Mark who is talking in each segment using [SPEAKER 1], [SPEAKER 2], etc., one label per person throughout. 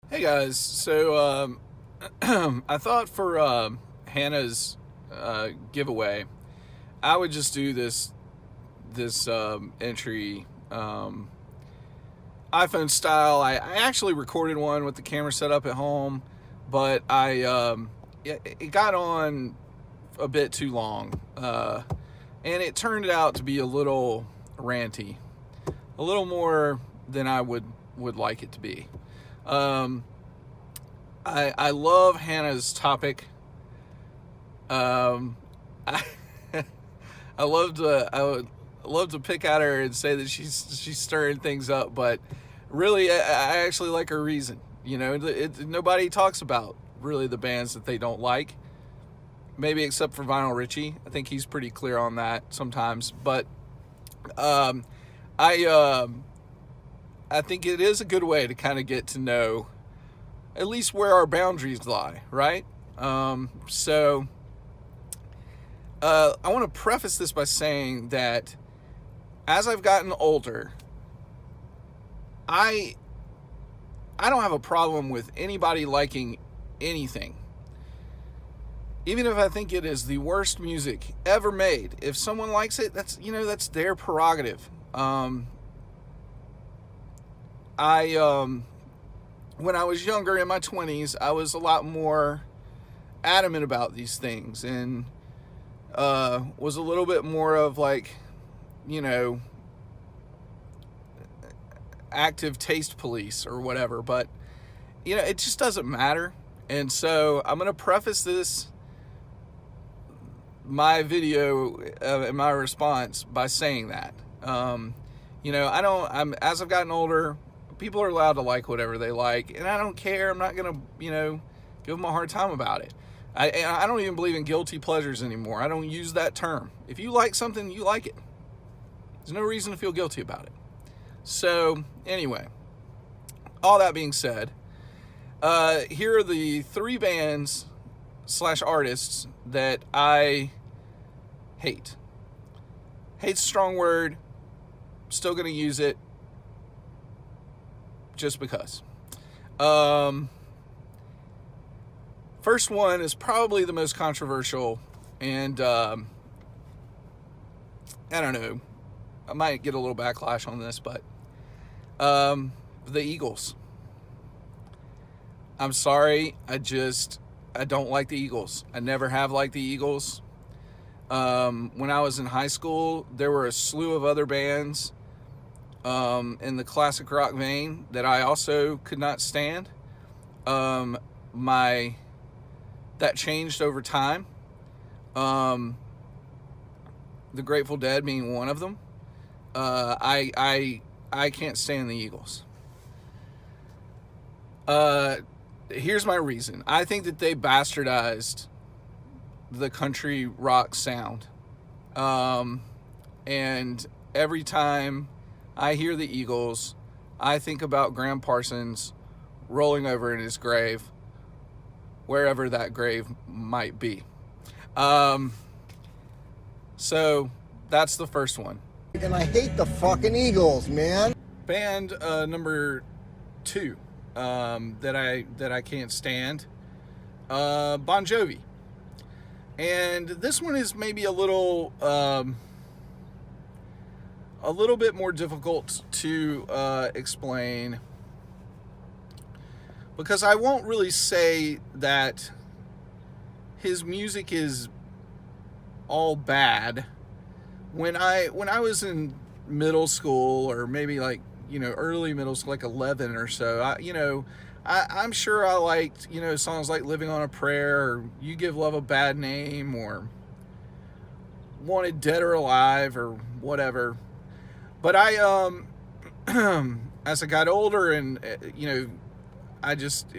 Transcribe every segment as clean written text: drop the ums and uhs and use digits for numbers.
[SPEAKER 1] Hey guys, so I thought for Hannah's giveaway, I would just do this entry iPhone style. I actually recorded one with the camera set up at home, but it got on a bit too long, and it turned out to be a little ranty, a little more than I would like it to be. I love Hannah's topic. I I would love to pick at her and say that she's stirring things up, but really I actually like her reason. Nobody talks about really the bands that they don't like, maybe except for Vinyl Richie. I think he's pretty clear on that sometimes, but um, I think it is a good way to kind of get to know at least where our boundaries lie, right? So I want to preface this by saying that as I've gotten older, I don't have a problem with anybody liking anything. Even if I think it is the worst music ever made, if someone likes it, that's their prerogative. When I was younger in my 20s, I was a lot more adamant about these things and was a little bit more of like, active taste police or whatever, but it just doesn't matter. And so I'm going to preface my video and my response by saying that, as I've gotten older, people are allowed to like whatever they like, and I don't care. I'm not gonna, give them a hard time about it. I don't even believe in guilty pleasures anymore. I don't use that term. If you like something, you like it. There's no reason to feel guilty about it. So anyway, all that being said, here are the 3 bands / artists that I hate. Hate's a strong word. Still gonna use it. Just because. First one is probably the most controversial, and I don't know, I might get a little backlash on this, but the Eagles. I'm sorry, I don't like the Eagles. I never have liked the Eagles. When I was in high school, there were a slew of other bands in the classic rock vein that I also could not stand. That changed over time. The Grateful Dead being one of them. I can't stand the Eagles. Here's my reason. I think that they bastardized the country rock sound. And every time I hear the Eagles, I think about Graham Parsons rolling over in his grave, wherever that grave might be. So that's the first one.
[SPEAKER 2] And I hate the fucking Eagles, man.
[SPEAKER 1] Band number 2 that I can't stand, Bon Jovi. And this one is maybe a little bit more difficult to explain, because I won't really say that his music is all bad. When I was in middle school, or maybe like early middle school, like 11 or so, I'm sure I liked songs like Living on a Prayer, or You Give Love a Bad Name, or Wanted Dead or Alive, or whatever. But I as I got older, and I've just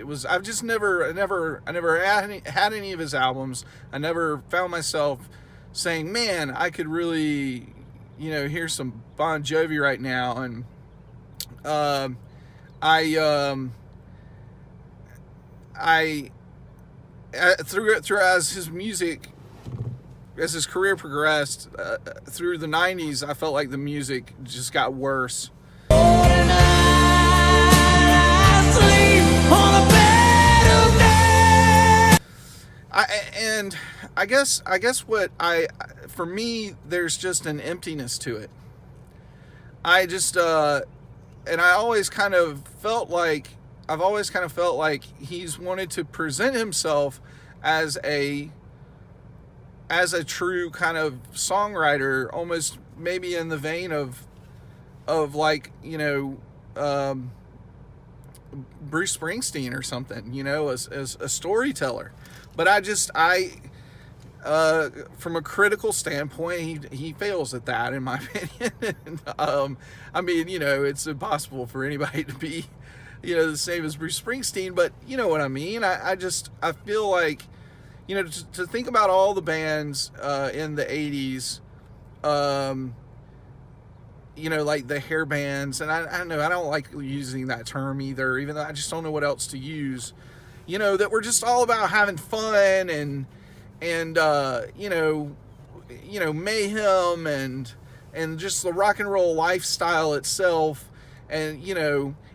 [SPEAKER 1] never had any of his albums. I never found myself saying, man, I could really hear some Bon Jovi right now. And through as his career progressed, through the 90s, I felt like the music just got worse.
[SPEAKER 3] On a
[SPEAKER 1] And I guess what for me, there's just an emptiness to it. I just and I always kind of felt like I've always kind of felt like he's wanted to present himself as a true kind of songwriter, almost maybe in the vein of like, Bruce Springsteen or something, as a storyteller. But from a critical standpoint, he fails at that, in my opinion. I mean, it's impossible for anybody to be, the same as Bruce Springsteen, but you know what I mean? I feel like, to think about all the bands in the 80s, like the hair bands, and I don't know, I don't like using that term either, even though I just don't know what else to use, that we're just all about having fun and mayhem and just the rock and roll lifestyle itself, and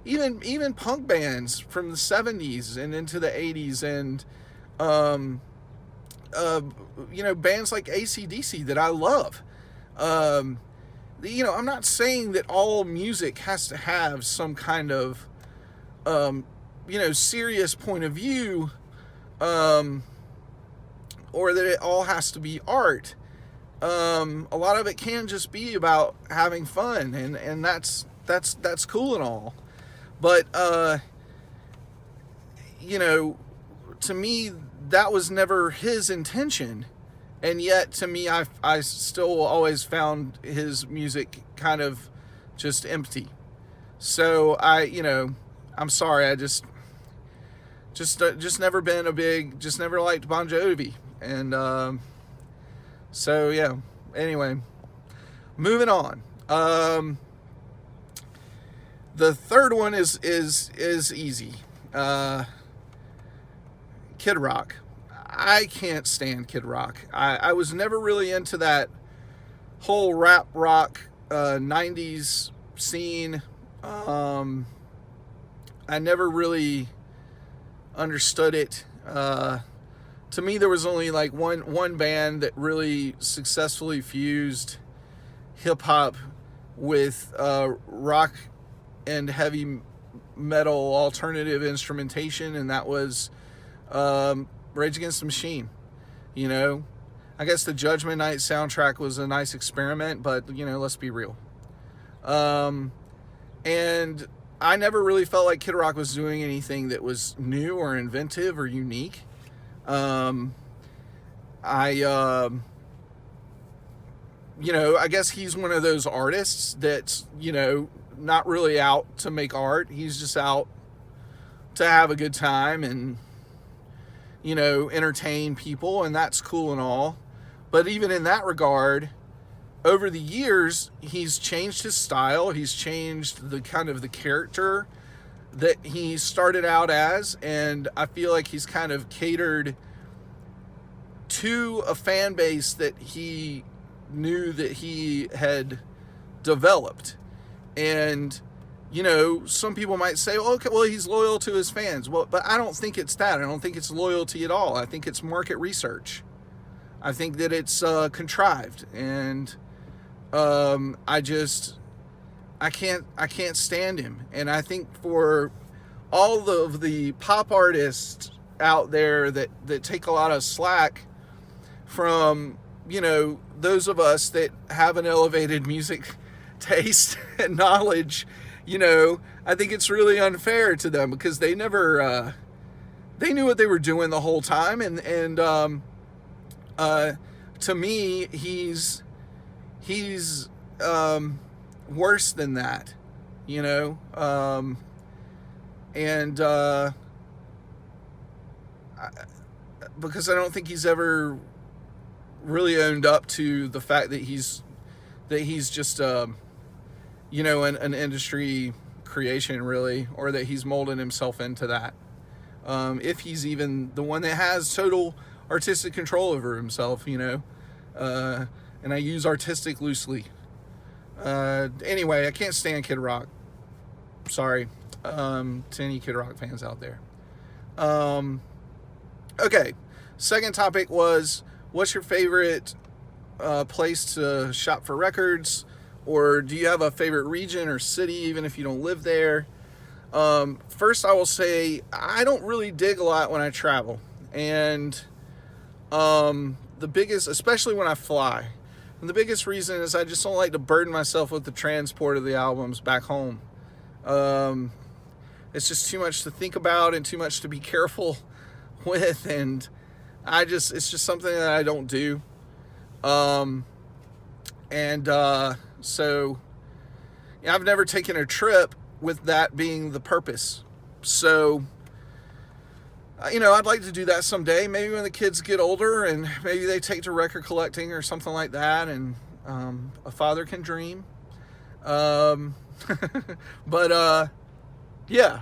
[SPEAKER 1] even punk bands from the 70s and into the 80s, and bands like AC/DC that I love. I'm not saying that all music has to have some kind of serious point of view, or that it all has to be art. A lot of it can just be about having fun, and that's cool and all. But to me, that was never his intention, and yet to me, I still always found his music kind of just empty. So I'm sorry, I just never been just never liked Bon Jovi. And so yeah, anyway, moving on. The third one is easy. Kid Rock. I can't stand Kid Rock. I was never really into that whole rap rock 90s scene. I never really understood it. To me, there was only like one band that really successfully fused hip hop with rock and heavy metal alternative instrumentation, and that was Rage Against the Machine. I guess the Judgment Night soundtrack was a nice experiment, but let's be real. And I never really felt like Kid Rock was doing anything that was new or inventive or unique. I guess he's one of those artists that's, not really out to make art. He's just out to have a good time and, entertain people, and that's cool and all. But even in that regard, over the years, he's changed his style. He's changed the kind of the character that he started out as, and I feel like he's kind of catered to a fan base that he knew that he had developed. And some people might say, okay, well, he's loyal to his fans. Well, but I don't think it's that. I don't think it's loyalty at all. I think it's market research. I think that it's contrived, and I can't stand him. And I think for all of the pop artists out there that take a lot of slack from, those of us that have an elevated music taste and knowledge, I think it's really unfair to them, because they never, they knew what they were doing the whole time. And to me, he's worse than that, because I don't think he's ever really owned up to the fact that he's just an industry creation, really, or that he's molding himself into that. If he's even the one that has total artistic control over himself, and I use artistic loosely. Anyway, I can't stand Kid Rock. Sorry, to any Kid Rock fans out there. Okay, Second topic was, what's your favorite place to shop for records? Or do you have a favorite region or city, even if you don't live there? First, I will say I don't really dig a lot when I travel. And the biggest, especially when I fly, and the biggest reason is I just don't like to burden myself with the transport of the albums back home. It's just too much to think about and too much to be careful with, and it's just something that I don't do. So yeah, I've never taken a trip with that being the purpose. So, I'd like to do that someday, maybe when the kids get older and maybe they take to record collecting or something like that, and a father can dream. But yeah,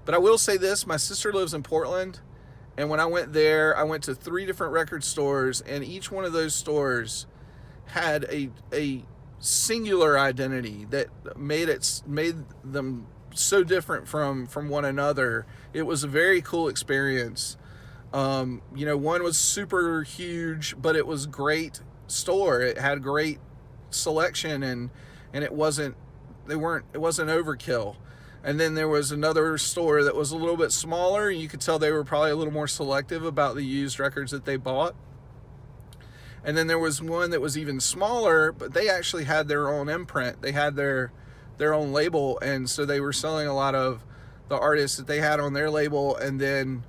[SPEAKER 1] but I will say this, my sister lives in Portland, and when I went there, I went to 3 different record stores, and each one of those stores had a singular identity that made them so different from one another. It was a very cool experience. One was super huge, but it was great store. It had great selection, and it wasn't overkill. And then there was another store that was a little bit smaller. You could tell they were probably a little more selective about the used records that they bought. And then there was one that was even smaller, but they actually had their own imprint. They had their own label, and so they were selling a lot of the artists that they had on their label. And then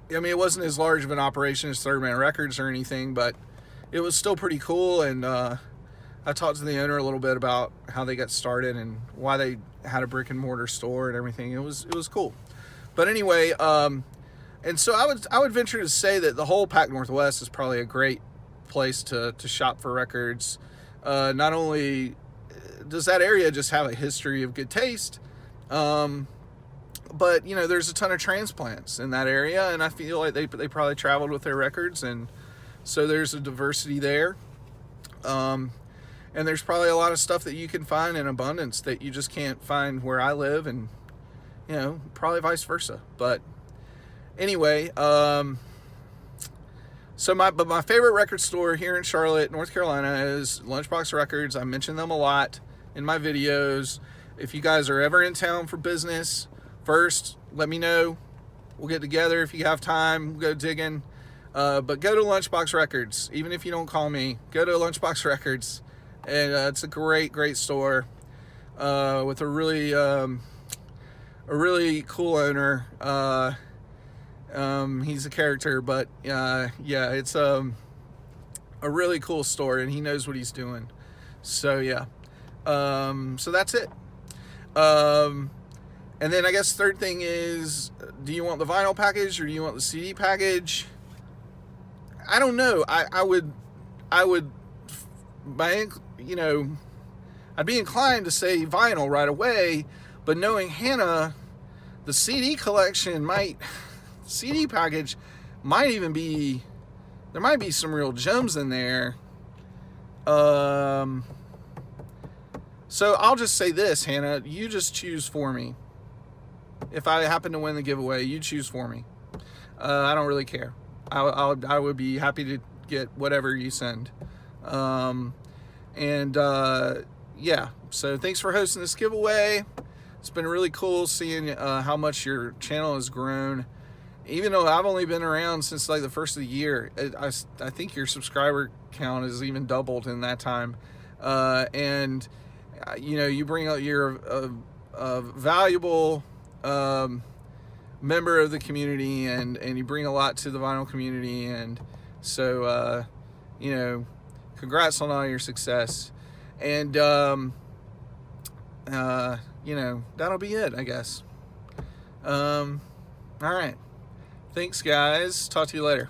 [SPEAKER 1] it wasn't as large of an operation as Third Man Records or anything, but it was still pretty cool. And I talked to the owner a little bit about how they got started and why they had a brick and mortar store and everything. It was cool. But anyway, and so I would venture to say that the whole Pac Northwest is probably a great place to shop for records. Not only does that area just have a history of good taste, but there's a ton of transplants in that area, and I feel like they probably traveled with their records, and so there's a diversity there. And there's probably a lot of stuff that you can find in abundance that you just can't find where I live, and probably vice versa. But anyway, so my favorite record store here in Charlotte, North Carolina, is Lunchbox Records. I mention them a lot in my videos. If you guys are ever in town for business, first let me know. We'll get together if you have time. We'll go digging. But go to Lunchbox Records. Even if you don't call me, go to Lunchbox Records. And it's a great store with a really cool owner. He's a character, but yeah, it's a really cool store, and he knows what he's doing. So yeah, so that's it. And then I guess third thing is, do you want the vinyl package or do you want the CD package? I don't know. I would I'd be inclined to say vinyl right away, but knowing Hanna, the CD package might even be, there might be some real gems in there. So I'll just say this, Hanna, you just choose for me. If I happen to win the giveaway, you choose for me. I don't really care. I would be happy to get whatever you send. Yeah, so thanks for hosting this giveaway. It's been really cool seeing how much your channel has grown. Even though I've only been around since like the first of the year, I think your subscriber count has even doubled in that time. You bring out, you're a valuable member of the community, and you bring a lot to the vinyl community, and so congrats on all your success. And that'll be it, I guess. All right, thanks guys, talk to you later.